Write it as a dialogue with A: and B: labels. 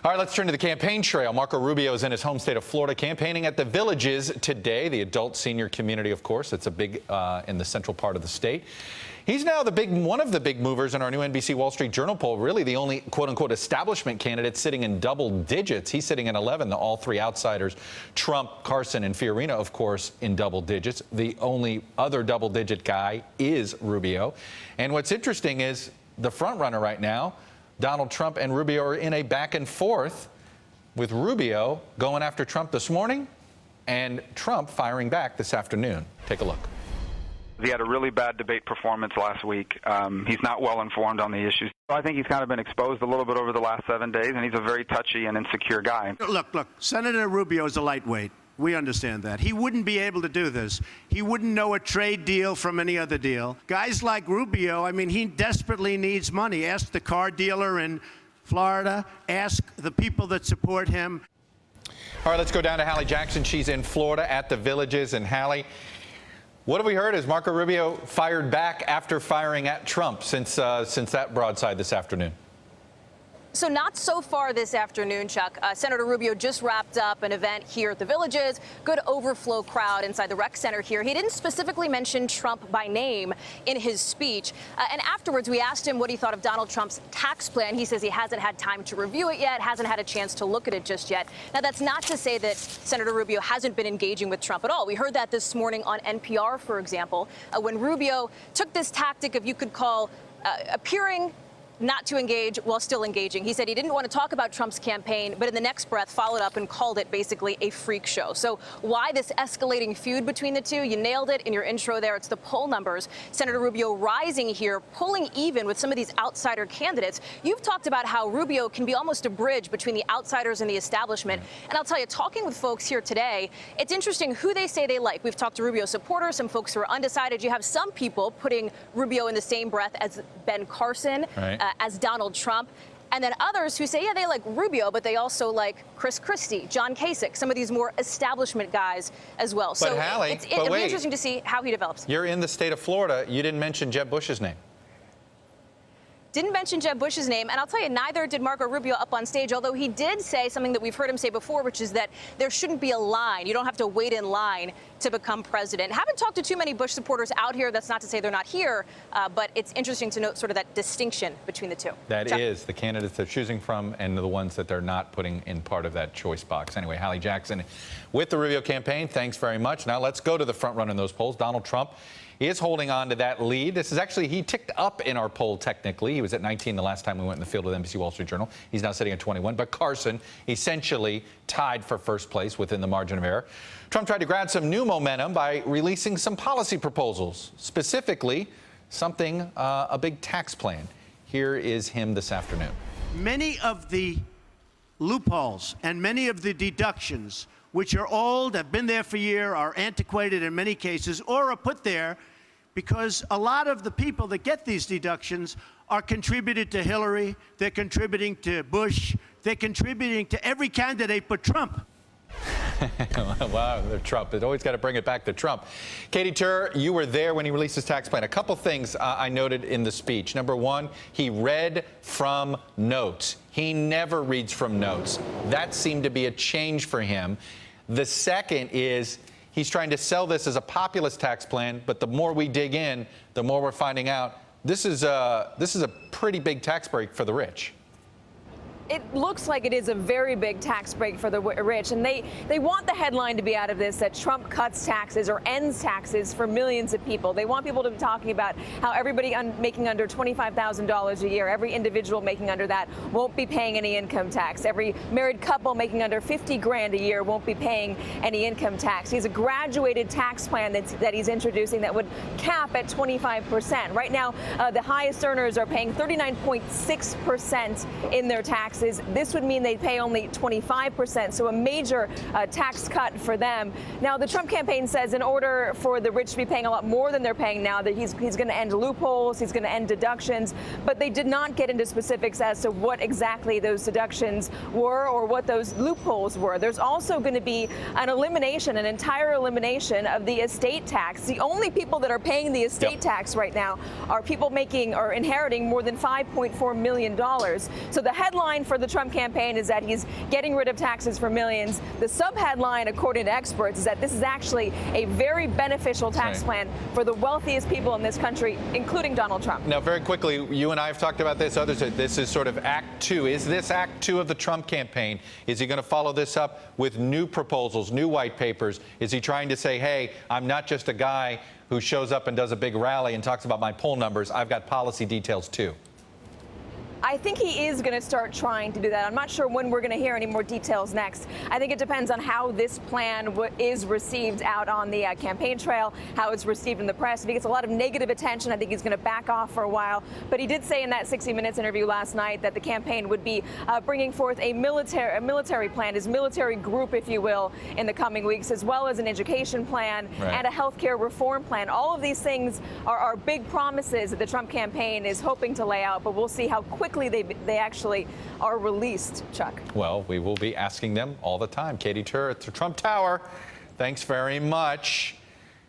A: All right, let's turn to the campaign trail. Marco Rubio is in his home state of Florida campaigning at the Villages today, the adult senior community, of course. It's a big in the central part of the state. He's now one of the big movers in our new NBC Wall Street Journal poll, really the only quote-unquote establishment candidate sitting in double digits. He's sitting in 11, all three outsiders, Trump, Carson, and Fiorina, of course, in double digits. The only other double-digit guy is Rubio. And what's interesting is the front runner right now, Donald Trump and Rubio, are in a back and forth, with Rubio going after Trump this morning and Trump firing back this afternoon. Take a look.
B: He had a really bad debate performance last week. He's not well informed on the issues. I think he's kind of been exposed a little bit over the last 7 days, and he's a very touchy and insecure guy.
C: Look, Senator Rubio is a lightweight. We understand that. He wouldn't be able to do this. He wouldn't know a trade deal from any other deal. Guys like Rubio, I mean, he desperately needs money. Ask the car dealer in Florida. Ask the people that support him.
A: All right, let's go down to Hallie Jackson. She's in Florida at the Villages. And Hallie, what have we heard? Has Marco Rubio fired back after firing at Trump since that broadside this afternoon?
D: So not so far this afternoon, Chuck. Senator Rubio just wrapped up an event here at the Villages. Good overflow crowd inside the rec center here. He didn't specifically mention Trump by name in his speech. And afterwards, we asked him what he thought of Donald Trump's tax plan. He says he hasn't had time to review it yet, hasn't had a chance to look at it just yet. Now, that's not to say that Senator Rubio hasn't been engaging with Trump at all. We heard that this morning on NPR, for example, when Rubio took this tactic of, you could call, appearing not to engage while still engaging. He said he didn't want to talk about Trump's campaign, but in the next breath followed up and called it basically a freak show. So why this escalating feud between the two? You nailed it in your intro there. It's the poll numbers. Senator Rubio rising here, pulling even with some of these outsider candidates. You've talked about how Rubio can be almost a bridge between the outsiders and the establishment. And I'll tell you, talking with folks here today, it's interesting who they say they like. We've talked to Rubio supporters, some folks who are undecided. You have some people putting Rubio in the same breath as Ben Carson,
A: right,
D: as Donald Trump, and then others who say, yeah, they like Rubio, but they also like Chris Christie, John Kasich, some of these more establishment guys as well.
A: But
D: so
A: Hallie,
D: it'll be interesting to see how he develops.
A: You're in the state of Florida. You didn't mention Jeb Bush's name.
D: Didn't mention Jeb Bush's name, and I'll tell you, neither did Marco Rubio up on stage, although he did say something that we've heard him say before, which is that there shouldn't be a line. You don't have to wait in line to become president. Haven't talked to too many Bush supporters out here. That's not to say they're not here, but it's interesting to note sort of that distinction between the two.
A: That is the candidates they're choosing from and the ones that they're not putting in part of that choice box. Anyway, Hallie Jackson with the Rubio campaign, thanks very much. Now let's go to the front runner in those polls. Donald Trump is holding on to that lead. This is actually, he ticked up in our poll technically. He was at 19 the last time we went in the field with NBC Wall Street Journal. He's now sitting at 21. But Carson essentially tied for first place within the margin of error. Trump tried to grab some new momentum by releasing some policy proposals, specifically something, a big tax plan. Here is him this afternoon.
C: Many of the loopholes and many of the deductions, which are old, have been there for years, are antiquated in many cases, or are put there because a lot of the people that get these deductions are contributed to Hillary, they're contributing to Bush, they're contributing to every candidate but Trump.
A: Wow, they're Trump. They've always got to bring it back to Trump. Katie Tur, you were there when he released his tax plan. A couple things I noted in the speech. Number one, he read from notes. He never reads from notes. That seemed to be a change for him. The second is he's trying to sell this as a populist tax plan, but the more we dig in, the more we're finding out this is a pretty big tax break for the rich.
E: It looks like it is a very big tax break for the rich, and they want the headline to be out of this that Trump cuts taxes or ends taxes for millions of people. They want people to be talking about how everybody making under $25,000 a year, every individual making under that won't be paying any income tax. Every married couple making under 50 grand a year won't be paying any income tax. He's a graduated tax plan that he's introducing that would cap at 25%. Right now, the highest earners are paying 39.6% in their taxes. This would mean they'd pay only 25%, so a major tax cut for them. Now, the Trump campaign says in order for the rich to be paying a lot more than they're paying now, that he's going to end loopholes, he's going to end deductions, but they did not get into specifics as to what exactly those deductions were or what those loopholes were. There's also going to be an entire elimination of the estate tax. The only people that are paying the estate tax right now are people making or inheriting more than $5.4 million. So the headline for the Trump campaign is that he's getting rid of taxes for millions. The subheadline, according to experts, is that this is actually a very beneficial tax plan for the wealthiest people in this country, including Donald Trump.
A: Now, very quickly, you and I have talked about this. Others, this is sort of Act Two. Is this Act Two of the Trump campaign? Is he going to follow this up with new proposals, new white papers? Is he trying to say, hey, I'm not just a guy who shows up and does a big rally and talks about my poll numbers. I've got policy details, too.
E: I think he is going to start trying to do that. I'm not sure when we're going to hear any more details next. I think it depends on how this plan is received out on the campaign trail, how it's received in the press. If he gets a lot of negative attention, I think he's going to back off for a while. But he did say in that 60 Minutes interview last night that the campaign would be bringing forth a military plan, his military group, if you will, in the coming weeks, as well as an education plan and a health care reform plan. All of these things are big promises that the Trump campaign is hoping to lay out, but we'll see how quickly they actually are released, Chuck.
A: Well, we will be asking them all the time. Katie Tur at the Trump Tower, thanks very much.